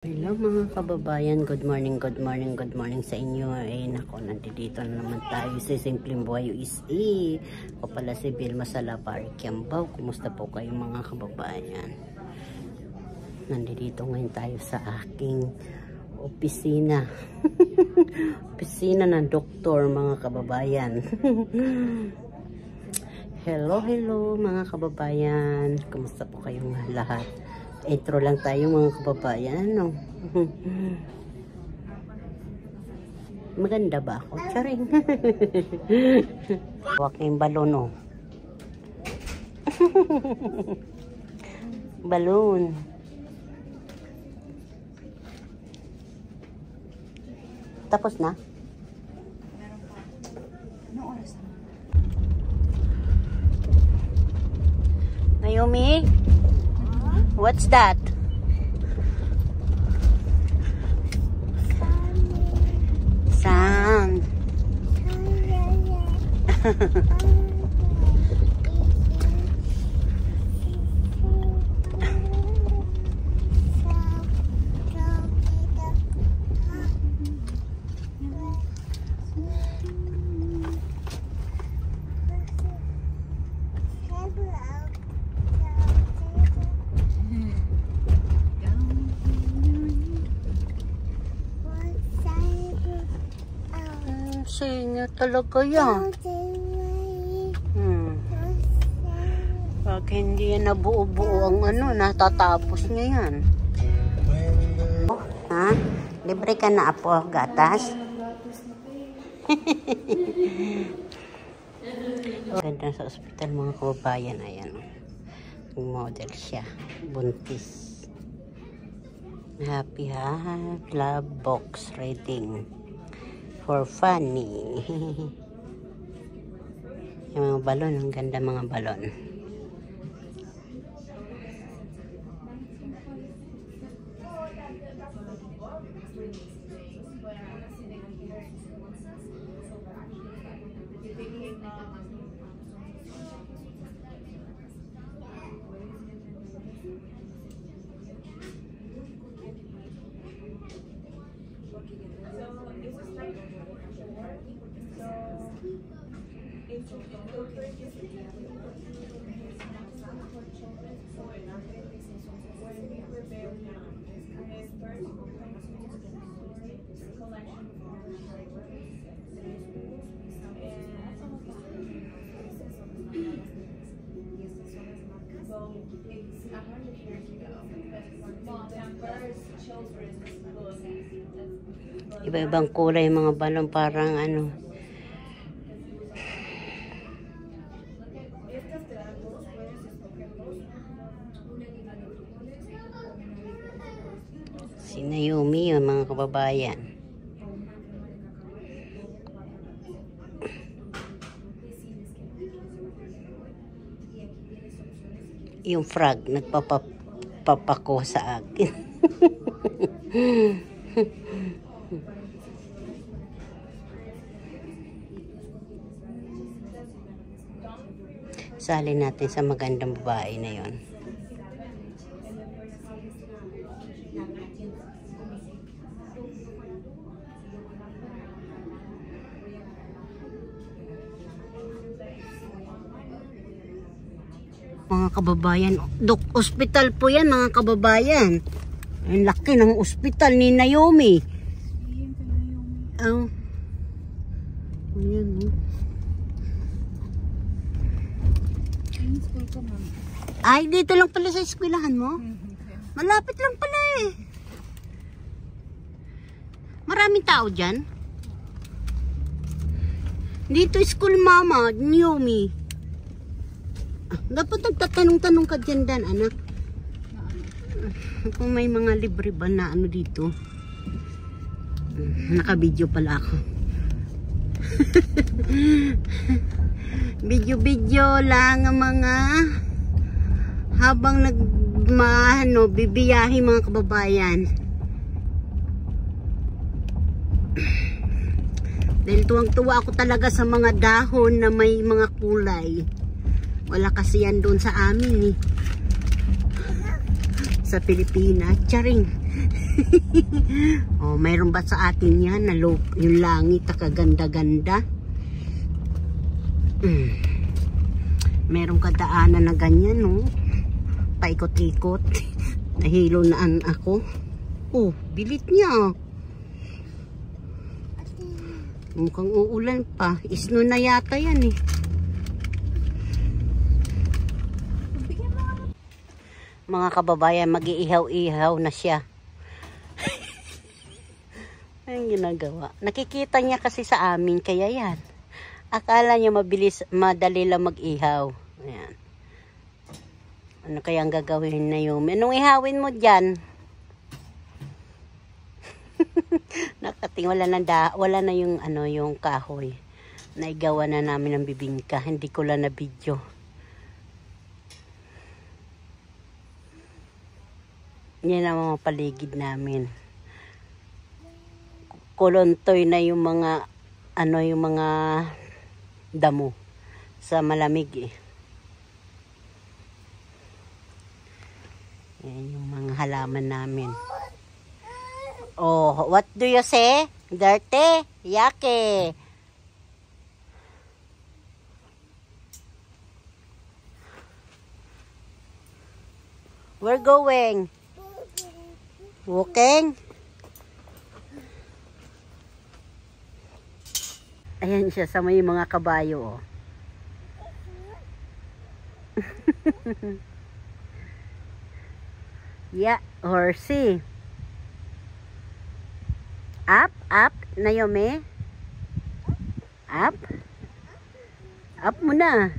Hello mga kababayan, good morning sa inyo. Nako, nandito na naman tayo sa Simpleng Buhay USA. Ako pala si Vilma Salapari Kiambao. Kumusta po kayo mga kababayan? Nandito ngayon tayo sa aking opisina. Opisina ng doktor mga kababayan. Hello mga kababayan. Kumusta po kayong lahat? Intro lang tayo mga kababayan, no? Maganda ba ako? Charing. Huwag yung balon, oh. Balon. Tapos na? Anong oras na? Naomi? What's that? Sand. Senior talaga yan. Pag hindi yan nabuo-buo ang ano, natatapos niya yan. Ha? Libre ka na apo, gatas? Ganda sa ospital mga kababayan. Ayan. Model siya. Buntis. Happy love box reading. For funny. Yung mga balon, ang ganda mga balon. Iba-ibang kulay mga balon, parang ano. Si Naomi yun mga kababayan. Yung frog nagpapako sa akin. Sali natin sa magandang babae na yon. Mga kababayan, ospital po yan mga kababayan. Ang laki ng ospital ni Naomi. Oh. Ayan, oh. Ay, dito lang pala sa eskwelahan mo? Malapit lang pala eh. Maraming tao dyan? Dito school mama, Naomi. Dapat nagtatanong-tanong ka dyan dan, anak. Kung may mga libre ba na ano dito. Naka-video pala ako. Video lang ang mga habang bibiyahe mga kababayan. Dahil tuwang-tuwa ako talaga sa mga dahon na may mga kulay. Wala kasi yan doon sa amin eh. Sa Pilipinas. Charing. Oh, mayroon ba sa atin yan na yung langit na kaganda-ganda? Meron kadaanan na ganyan, no? Paikot-ikot. Nahilo naan ako. Oh, bilit niya. Mukhang uulan pa. Isno na yata yan eh. Mga kababayan, mag-iihaw-ihaw na siya. Ang ginagawa. Nakikita niya kasi sa amin, kaya yan. Akala niya madali lang mag-ihaw. Ayan. Ano kaya ang gagawin na yun? Anong ihawin mo dyan? Nakating wala na yung ano yung kahoy. Naigawa na namin ng bibingka. Hindi ko lang na video. Yan ang mga paligid namin. Kulontoy na yung mga yung mga damo sa malamig eh. Yan yung mga halaman namin. Oh, what do you say? Dirty? Yake. We're going. Walking. Ayan siya sa may mga kabayo. Oh. Yeah, horsey. Up, up, Naomi. Up. Up muna.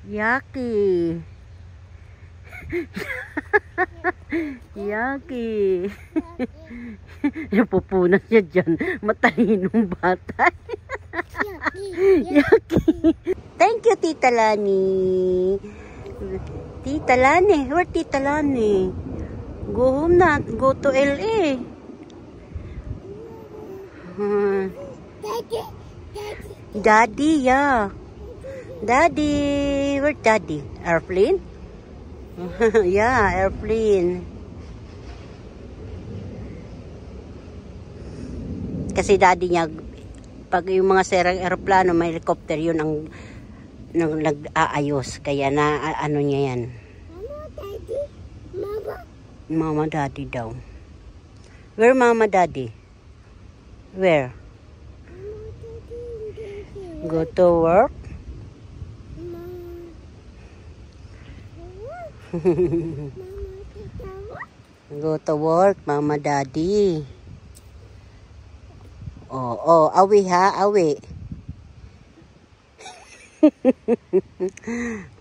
Yaki. Yaki. Napupunan siya dyan. Matalinong bata. Yaki. Thank you, Tita Lani. Tita Lani. Where Tita Lani? Go home na. Go to LA. Daddy. Daddy, yeah. Daddy. Where Daddy? Airplane? Yeah, airplane. Kasi Daddy niya, pag yung mga serang aeroplano, may helicopter, yun ang nag-aayos. Kaya na, ano niya yan. Mama, Daddy. Mama. Mama, Daddy daw. Where Mama, Daddy? Where? Mama, Daddy. Go to work? Go to work, Mama, Daddy. Oh, awi ha, awi.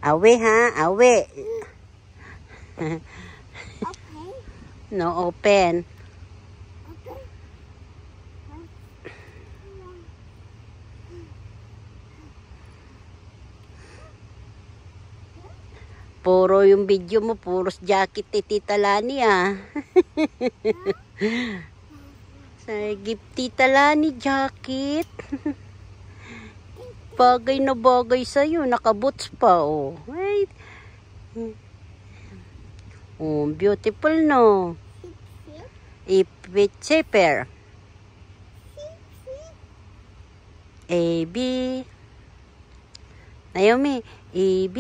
Awi ha, awi. Okay. No, open. Puro yung video mo, puros jacket ni Tita Lani ah. Sa gift Tita Lani jacket. Bagay na bagay sa'yo, nakaboots pa oh. Wait. Oh, beautiful no. It's zipper. A, B. Naomi, A, B.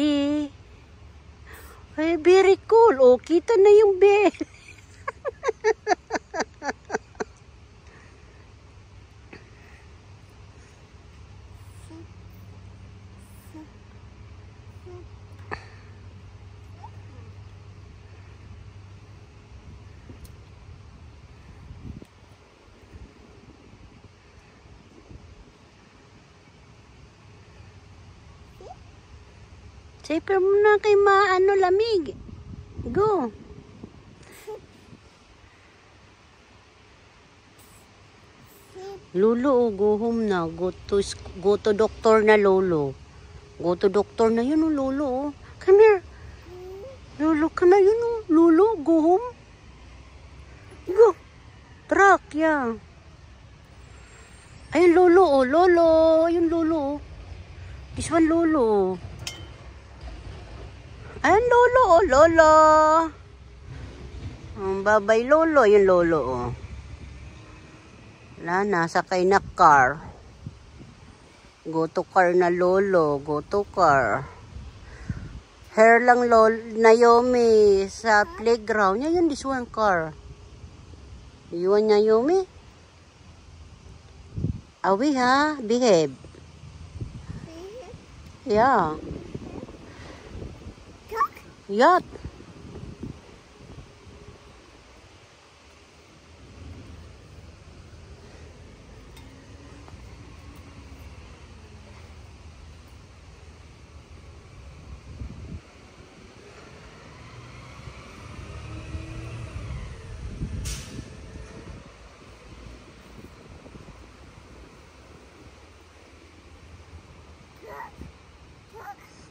Ay, very cool. Oh, kita na yung bell. Saper mo na kay maano lamig. Go. Lolo, go home na. Go to doctor na, Lolo. Go to doctor na yun, oh, Lolo. Oh. Come here. Lolo ka na yun, oh. Lolo, go home. Go. Truck, yeah. Ayun, Lolo, oh. Lolo. Ayun, Lolo. This one, Lolo. Ayan, lolo, oh, lolo. Babay, lolo. Yung lolo, oh. Wala na, sakay na car. Go to car na lolo. Go to car. Hair lang, Naomi, sa playground. Yan, this one car. You want Naomi? Awi, ha? Behave. Yeah. Yacht.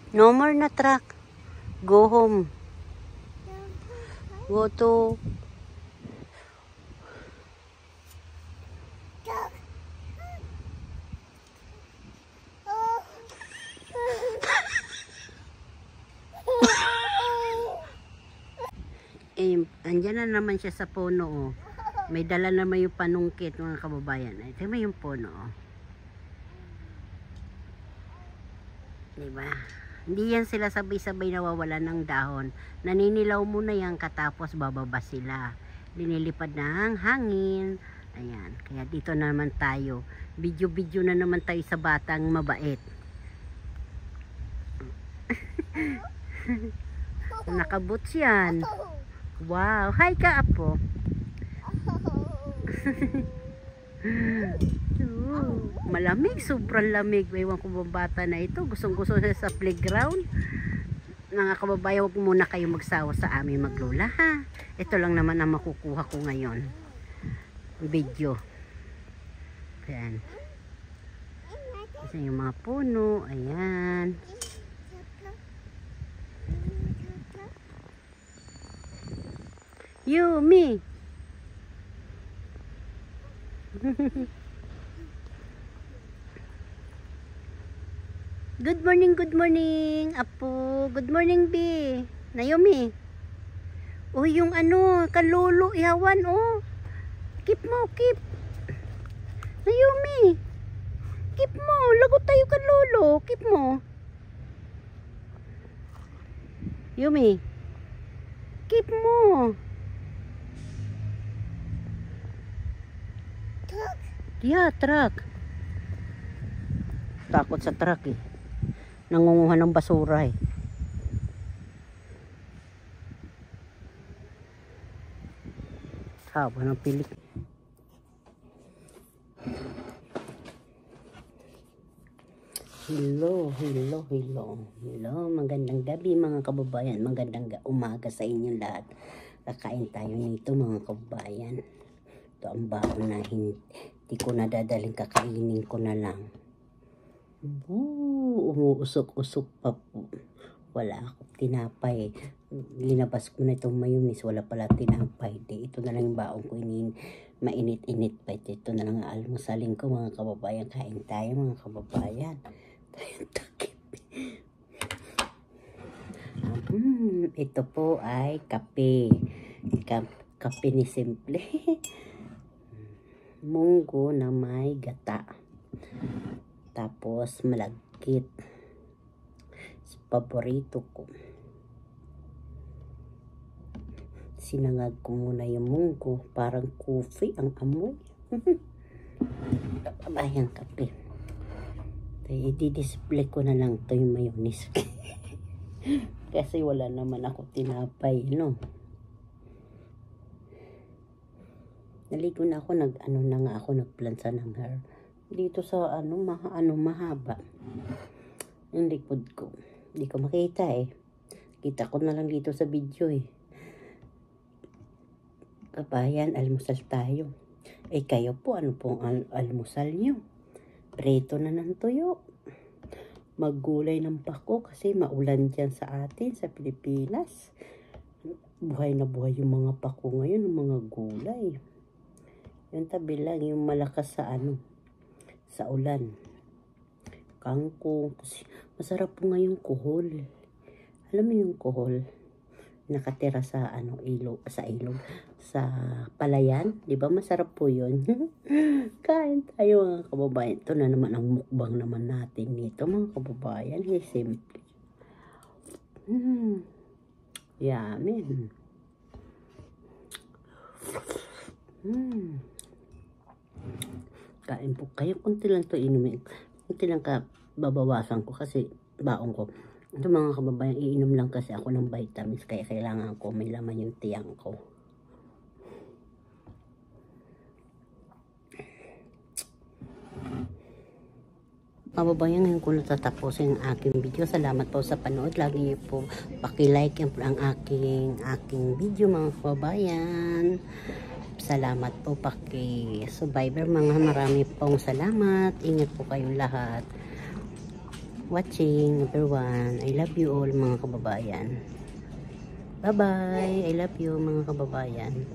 No more na truck. Go home. Go to... andyan na naman siya sa puno, oh. May dala naman yung panungkit, mga kababayan. Ay, tingnan mo yung puno, oh. Diba? Hindi yan sila sabay-sabay nawawala ng dahon. Naninilaw muna yan, katapos bababa sila. Linilipad ng hangin. Ayan. Kaya dito naman tayo. Video-video na naman tayo sa batang mabait. Nakaboots yan. Wow. Hi ka, Apo. Malamig, sobrang lamig. Ewan ko bang bata na ito, gustong-gusto siya sa playground. Mga kababayan, huwag muna kayo magsawa sa amin maglula, ha. Ito lang naman ang makukuha ko ngayon, video. Ayan. Kasi yung mga puno. Ayan. You, me. Good morning, Apo. Good morning, B. Naomi. Oh, yung ano, kalolo, ihawan, oh. Keep mo, keep. Naomi. Keep mo, lagot tayo kalolo. Keep mo. Yumi. Keep mo. Truck. Yeah, truck. Takot sa truck, eh. Nangunguha ng basura, eh. Haba ng pilik. Hello. Magandang gabi, mga kababayan. Magandang umaga sa inyong lahat. Kakain tayo nito, mga kababayan. Ito ang baon na hindi ko nadadaling, kakainin ko na lang. Umuusok-usok pa po. Wala akong tinapay. Linabas ko na itong mayonnaise. Wala pala tinapay. Ito na lang yung baon ko. Mainit-init pa. Ito na lang ang almusalin ko, mga kababayan. Kain tayo, mga kababayan. Takip. Ito po ay kape. Kape ni Simple. Munggo na may gata. Tapos malagkit. Paborito ko. Sinangag ko muna yung munggo. Parang coffee ang amoy. Kabayang kape. I-display ko na lang to yung mayonnaise. Kasi wala naman ako tinapay, no? Naligo na ako, nagplansa ng hair. Dito sa mahaba. Yung likod ko. Hindi ko makita, eh. Kita ko na lang dito sa video, eh. Kabayan, almusal tayo. Eh, kayo po, ano pong almusal nyo? Preto na ng tuyo. Maggulay ng pako kasi maulan dyan sa atin, sa Pilipinas. Buhay na buhay yung mga pako ngayon, yung mga gulay. Yung tabi lang, yung malakas sa ulan. Kangkong. Masarap po ngayong kuhol. Alam mo yung kohol? Nakatira sa ilog, sa palayan, 'di ba? Masarap po 'yun. Kain tayo mga kababayan. Ito na naman ang mukbang naman natin nito mga kababayan. Simple. Yummy. Kain po kayo. Kunti lang to inumin. Kunti lang babawasan ko kasi baong ko. Ito mga kababayan, iinom lang kasi ako ng vitamins kaya kailangan ko may laman yung tiyang ko. Kababayan, ngayon ko natatapusin ang aking video. Salamat po sa panood. Lagi niyo po paki-like ang aking video mga kababayan. Salamat po paki-subscriber mga marami pong salamat. Ingat po kayong lahat. Watching everyone. I love you all mga kababayan. Bye bye. I love you mga kababayan.